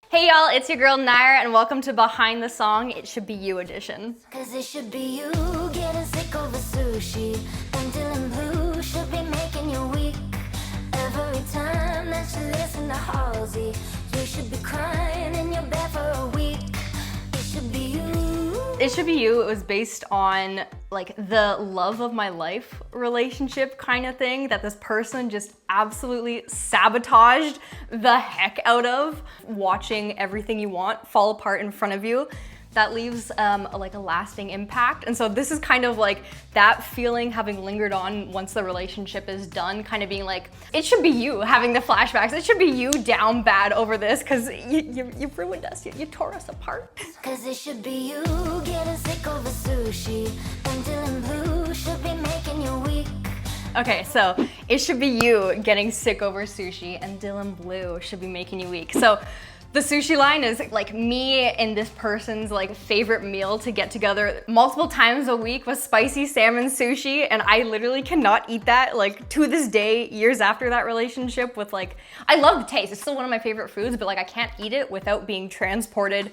Hey y'all, it's your girl NYRE and welcome to Behind the Song, It Should Be You edition. Cause it should be you getting sick over sushi, and Dylan Blue should be making you weak. Every time that you listen to Halsey, you should be crying in your bed for a week. It should be you. It Should Be You, it was based on like the love of my life relationship kind of thing that this person just absolutely sabotaged the heck out of. Watching everything you want fall apart in front of you, that leaves like a lasting impact. And so this is kind of like that feeling having lingered on once the relationship is done, kind of being like, it should be you having the flashbacks. It should be you down bad over this because you ruined us, you tore us apart. Cause it should be you getting sick over sushi, and Dylan Blue should be making you weak. Okay, so it should be you getting sick over sushi and Dylan Blue should be making you weak. So the sushi line is like me and this person's like favorite meal to get together multiple times a week with spicy salmon sushi, and I literally cannot eat that like to this day, years after that relationship. With like, I love the taste, it's still one of my favorite foods, but like I can't eat it without being transported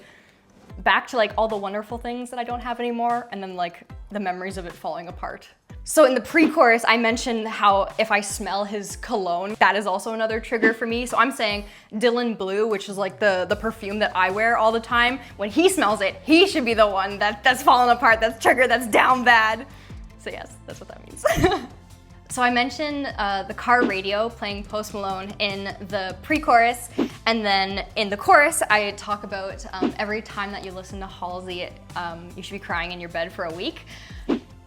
back to like all the wonderful things that I don't have anymore, and then like the memories of it falling apart. So in the pre-chorus, I mentioned how if I smell his cologne, that is also another trigger for me. So I'm saying Dylan Blue, which is like the perfume that I wear all the time, when he smells it, he should be the one that's falling apart, that's triggered, that's down bad. So yes, that's what that means. So I mentioned the car radio playing Post Malone in the pre-chorus, and then in the chorus I talk about every time that you listen to Halsey, you should be crying in your bed for a week.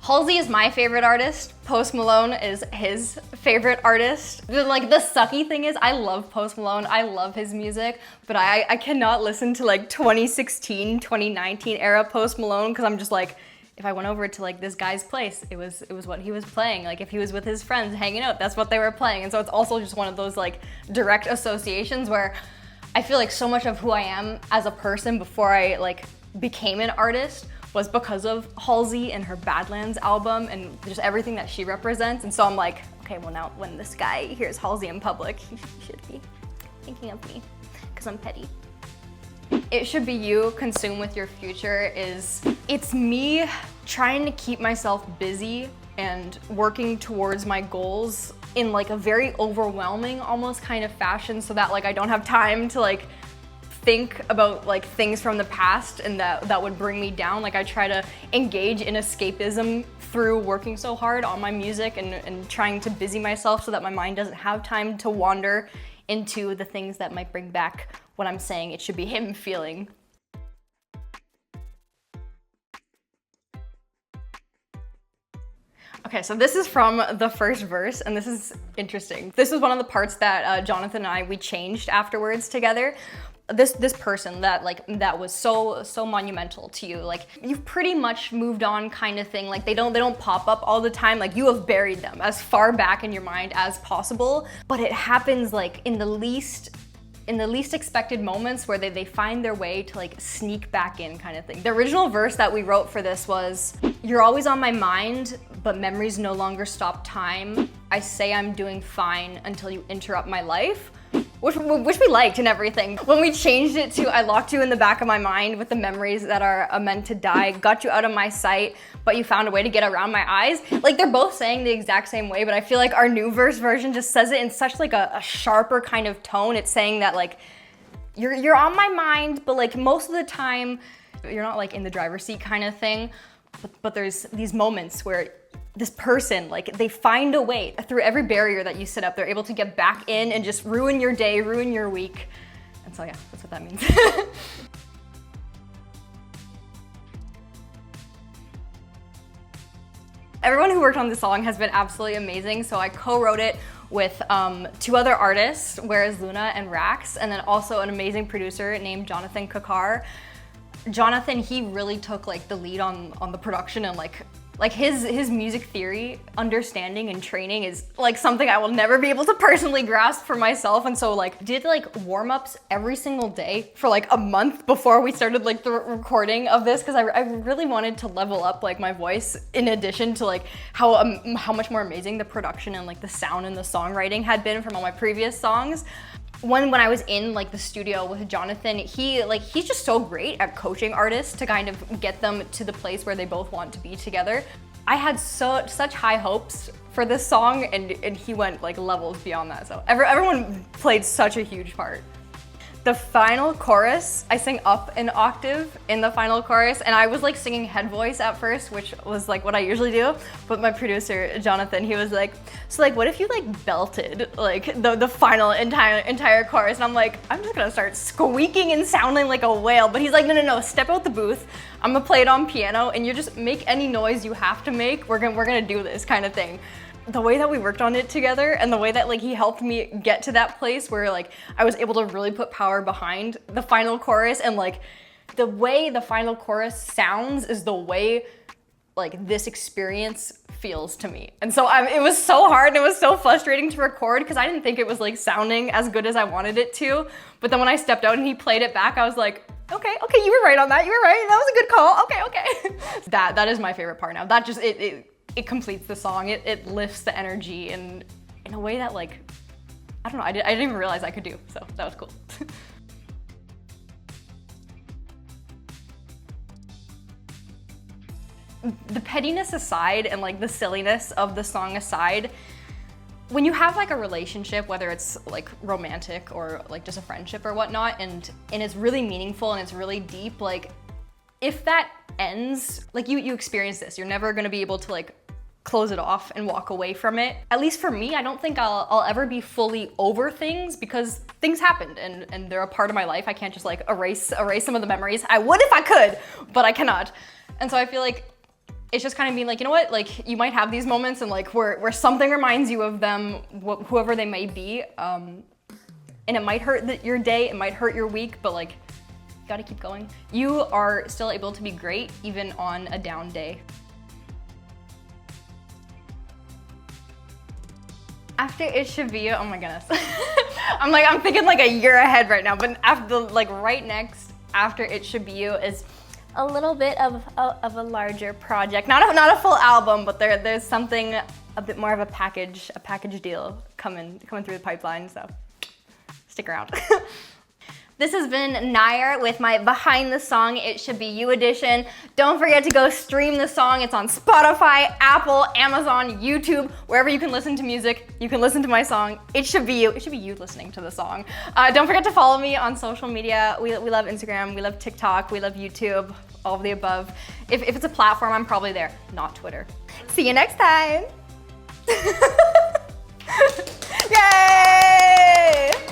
Halsey is my favorite artist, Post Malone is his favorite artist. Like the sucky thing is I love Post Malone, I love his music, but I cannot listen to like 2016, 2019 era Post Malone because I'm just like, if I went over to like this guy's place, it was what he was playing. Like if he was with his friends hanging out, that's what they were playing. And so it's also just one of those like direct associations where I feel like so much of who I am as a person before I like became an artist was because of Halsey and her Badlands album and just everything that she represents. And so I'm like, okay, well now when this guy hears Halsey in public, he should be thinking of me because I'm petty. It Should Be You, Consume With Your Future it's me trying to keep myself busy and working towards my goals in like a very overwhelming almost kind of fashion, so that like I don't have time to like think about like things from the past and that would bring me down. Like I try to engage in escapism through working so hard on my music and trying to busy myself so that my mind doesn't have time to wander into the things that might bring back what I'm saying it should be him feeling. Okay, so this is from the first verse, and this is interesting. This is one of the parts that Jonathan and we changed afterwards together. This person that was so monumental to you, like you've pretty much moved on kind of thing. Like they don't pop up all the time. Like you have buried them as far back in your mind as possible, but it happens like in the least expected moments where they find their way to like sneak back in kind of thing. The original verse that we wrote for this was, "You're always on my mind, but memories no longer stop time. I say I'm doing fine until you interrupt my life." Which we liked and everything. When we changed it to "I locked you in the back of my mind with the memories that are meant to die, got you out of my sight, but you found a way to get around my eyes." Like they're both saying the exact same way, but I feel like our new verse version just says it in such like a sharper kind of tone. It's saying that like, you're on my mind, but like most of the time, you're not like in the driver's seat kind of thing. But there's these moments where this person, like they find a way through every barrier that you set up, they're able to get back in and just ruin your day, ruin your week. And so yeah, that's what that means. Everyone who worked on this song has been absolutely amazing. So I co-wrote it with two other artists, whereisluna and RAQS, and then also an amazing producer named Jonathan Karkar. Jonathan, he really took like the lead on the production, and like his music theory understanding and training is like something I will never be able to personally grasp for myself. And so like did like warm-ups every single day for like a month before we started like the recording of this, because I really wanted to level up like my voice, in addition to like how much more amazing the production and like the sound and the songwriting had been from all my previous songs. when I was in like the studio with Jonathan, he's just so great at coaching artists to kind of get them to the place where they both want to be together. I had such high hopes for this song, and he went like levels beyond that. So everyone played such a huge part. The final chorus, I sang up an octave in the final chorus, and I was like singing head voice at first, which was like what I usually do. But my producer, Jonathan, he was like, so like, what if you like belted like the final entire chorus? And I'm like, I'm just gonna start squeaking and sounding like a whale. But he's like, no, step out the booth. I'm gonna play it on piano, and you just make any noise you have to make. We're gonna do this kind of thing. The way that we worked on it together and the way that like he helped me get to that place where like I was able to really put power behind the final chorus, and like the way the final chorus sounds is the way like this experience feels to me. And so it was so hard and it was so frustrating to record because I didn't think it was like sounding as good as I wanted it to. But then when I stepped out and he played it back, I was like, okay, you were right on that. You were right. That was a good call. Okay. That is my favorite part now. That just, it completes the song. It lifts the energy in a way that like, I don't know, I didn't even realize I could do. So that was cool. The pettiness aside and like the silliness of the song aside, when you have like a relationship, whether it's like romantic or like just a friendship or whatnot, and it's really meaningful and it's really deep, like if that ends, like you experience this, you're never gonna be able to like close it off and walk away from it. At least for me, I don't think I'll ever be fully over things because things happened and they're a part of my life. I can't just like erase some of the memories. I would if I could, but I cannot. And so I feel like it's just kind of being like, you know what, like you might have these moments and like where something reminds you of them, whoever they may be, and it might hurt your day, it might hurt your week, but like, you gotta keep going. You are still able to be great even on a down day. After It Should Be You, oh my goodness. I'm thinking like a year ahead right now, but after like right next, After It Should Be You is a little bit of a larger project. Not a full album, but there's something a bit more of a package deal coming through the pipeline, so stick around. This has been NYRE with my Behind the Song It Should Be You edition. Don't forget to go stream the song. It's on Spotify, Apple, Amazon, YouTube, wherever you can listen to music, you can listen to my song. It should be you. It should be you listening to the song. Don't forget to follow me on social media. We love Instagram, we love TikTok, we love YouTube, all of the above. If it's a platform, I'm probably there, not Twitter. See you next time. Yay!